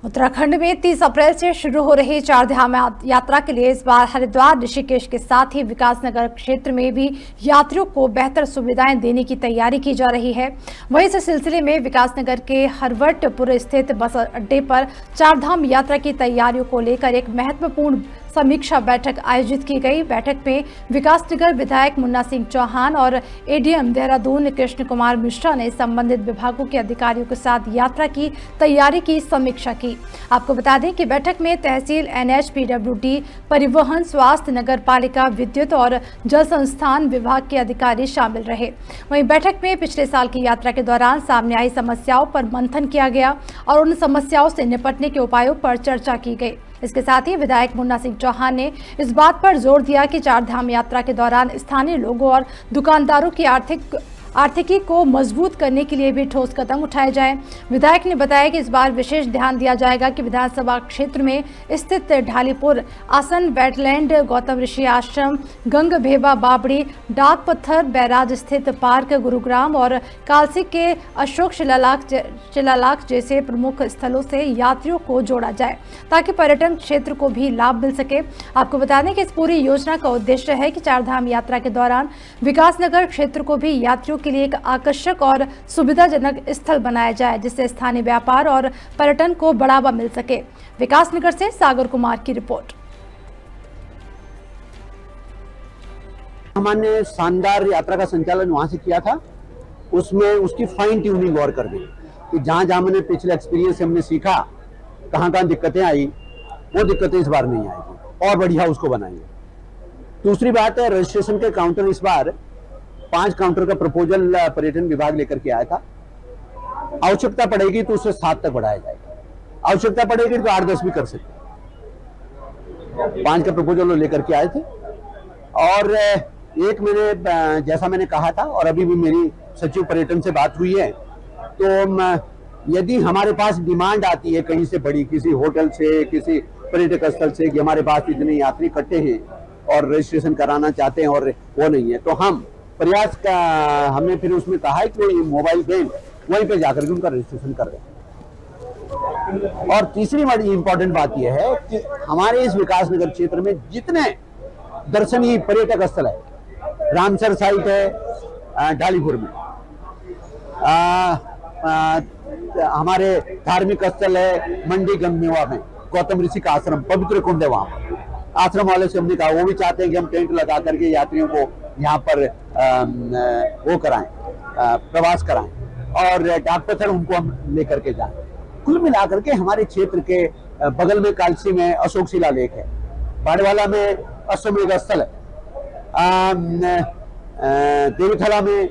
उत्तराखंड में 30 अप्रैल से शुरू हो रही चारधाम यात्रा के लिए इस बार हरिद्वार, ऋषिकेश के साथ ही विकासनगर क्षेत्र में भी यात्रियों को बेहतर सुविधाएं देने की तैयारी की जा रही है। वहीं इस सिलसिले में विकासनगर के हरवटपुर स्थित बस अड्डे पर चारधाम यात्रा की तैयारियों को लेकर एक महत्वपूर्ण समीक्षा बैठक आयोजित की गई। बैठक में विकासनगर विधायक मुन्ना सिंह चौहान और एडीएम देहरादून कृष्ण कुमार मिश्रा ने संबंधित विभागों के अधिकारियों के साथ यात्रा की तैयारी की समीक्षा की। आपको बता दें कि बैठक में तहसील, एनएच, पीडब्ल्यूडी, परिवहन, स्वास्थ्य, नगर पालिका, विद्युत और जल संस्थान विभाग के अधिकारी शामिल रहे। वहीं बैठक में पिछले साल की यात्रा के दौरान सामने आई समस्याओं पर मंथन किया गया और उन समस्याओं से निपटने के उपायों पर चर्चा की गई। इसके साथ ही विधायक मुन्ना सिंह चौहान ने इस बात पर जोर दिया कि चारधाम यात्रा के दौरान स्थानीय लोगों और दुकानदारों की आर्थिकी को मजबूत करने के लिए भी ठोस कदम उठाए जाएं। विधायक ने बताया कि इस बार विशेष ध्यान दिया जाएगा कि विधानसभा क्षेत्र में स्थित ढालीपुर, आसन, वेटलैंड, गौतम ऋषि आश्रम, गंग भेबा बाबड़ी, डाक पत्थर, बैराज स्थित पार्क, गुरुग्राम और कालसी के अशोक शिलालाख जैसे प्रमुख स्थलों से यात्रियों को जोड़ा जाए ताकि पर्यटन क्षेत्र को भी लाभ मिल सके। आपको बता दें कि इस पूरी योजना का उद्देश्य है कि चारधाम यात्रा के दौरान विकासनगर क्षेत्र को भी यात्रियों के लिए एक आकर्षक और सुविधाजनक स्थल बनाया जाए, जिससे स्थानीय व्यापार और पर्यटन को बढ़ावा मिल सके। विकासनगर से सागर कुमार की रिपोर्ट। हमने शानदार यात्रा का संचालन वहां से किया था, उसमें उसकी फाइन ट्यूनिंग और कर दी कि जहां मैंने पिछले एक्सपीरियंस से हमने सीखा कहां दिक्कतें आई, वो दिक्कतें इस बार नहीं आएगी और बढ़िया उसको बनाएंगे। दूसरी बात है, रजिस्ट्रेशन के काउंटर इस बार 5 काउंटर का प्रपोजल पर्यटन विभाग लेकर के आया था। आवश्यकता पड़ेगी तो उसे 7 तक बढ़ाया जाएगा, आवश्यकता पड़ेगी तो 8-10 भी कर सकते। 5 का प्रपोजल लेकर के आए थे और एक मैंने जैसा मैंने कहा था और अभी भी मेरी सचिव पर्यटन से बात हुई है, तो यदि हमारे पास डिमांड आती है कहीं से बड़ी, किसी होटल से, किसी पर्यटक स्थल से कि हमारे पास इतने यात्री इकट्ठे हैं और रजिस्ट्रेशन कराना चाहते हैं और वो नहीं है, तो हम प्रयास का हमने फिर उसमें कहा है कि मोबाइल बैंक वहीं पे जाकर के उनका रजिस्ट्रेशन कर दें। और तीसरी बड़ी इंपॉर्टेंट बात यह है कि हमारे इस विकासनगर क्षेत्र में जितने दर्शनीय पर्यटक स्थल है, रामसर साइट है ढालीपुर में, हमारे धार्मिक स्थल है मंडी गंगमेवा में, गौतम ऋषि का आश्रम, पवित्र कुंड है, वहां आश्रम वाले से हमने कहा वो भी चाहते हैं कि हम टेंट लगा करके यात्रियों को यहाँ पर वो कराएं, प्रवास कराएं और डाक पत्थर उनको हम लेकर के जाएं। कुल मिलाकर के हमारे क्षेत्र के बगल में कालसी में अशोक शिला लेक है, बाड़वाला में अश्वमेध स्थल है, देवीथला में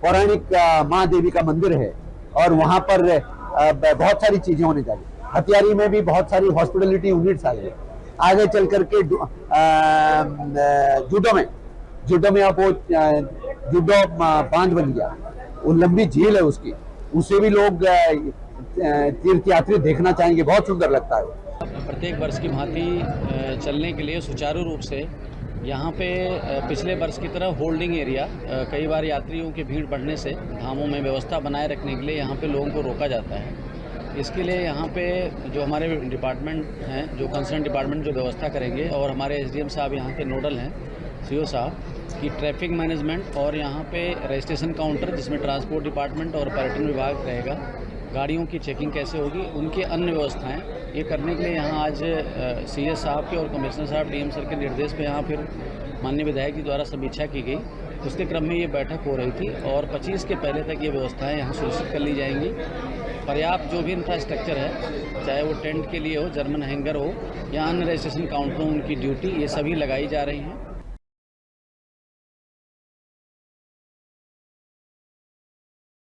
पौराणिक माँ देवी का मंदिर है और वहाँ पर बहुत सारी चीजें होने चाहिए। हथियारी में भी बहुत सारी हॉस्पिटलिटी यूनिट्स आ गए। आगे चल करके जुडो में आप वो जुडो बांध बन गया, वो लंबी झील है उसकी, उसे भी लोग तीर्थ यात्री देखना चाहेंगे, बहुत सुंदर लगता है। प्रत्येक वर्ष की भांति चलने के लिए सुचारू रूप से यहाँ पे पिछले वर्ष की तरह होल्डिंग एरिया, कई बार यात्रियों की भीड़ बढ़ने से धामों में व्यवस्था बनाए रखने के लिए यहाँ पे लोगों को रोका जाता है। इसके लिए यहाँ पे जो हमारे डिपार्टमेंट हैं, जो कंसर्न डिपार्टमेंट जो व्यवस्था करेंगे और हमारे एसडीएम साहब यहाँ के नोडल हैं, सीओ साहब की ट्रैफिक मैनेजमेंट और यहाँ पे रजिस्ट्रेशन काउंटर जिसमें ट्रांसपोर्ट डिपार्टमेंट और पर्यटन विभाग रहेगा, गाड़ियों की चेकिंग कैसे होगी, उनकी अन्य व्यवस्थाएं ये करने के लिए यहाँ आज सीएस साहब के और कमिश्नर साहब डीएम सर के निर्देश पे यहाँ फिर माननीय विधायक जी द्वारा समीक्षा की गई। उसके क्रम में ये बैठक हो रही थी और 25 के पहले तक ये व्यवस्थाएं यहाँ सुनिश्चित कर ली जाएंगी। पर्याप्त जो भी इंफ्रास्ट्रक्चर है, चाहे वो टेंट के लिए हो, जर्मन हैंगर हो या अन्य रजिस्ट्रेशन काउंटरों, उनकी ड्यूटी ये सभी लगाई जा रही हैं।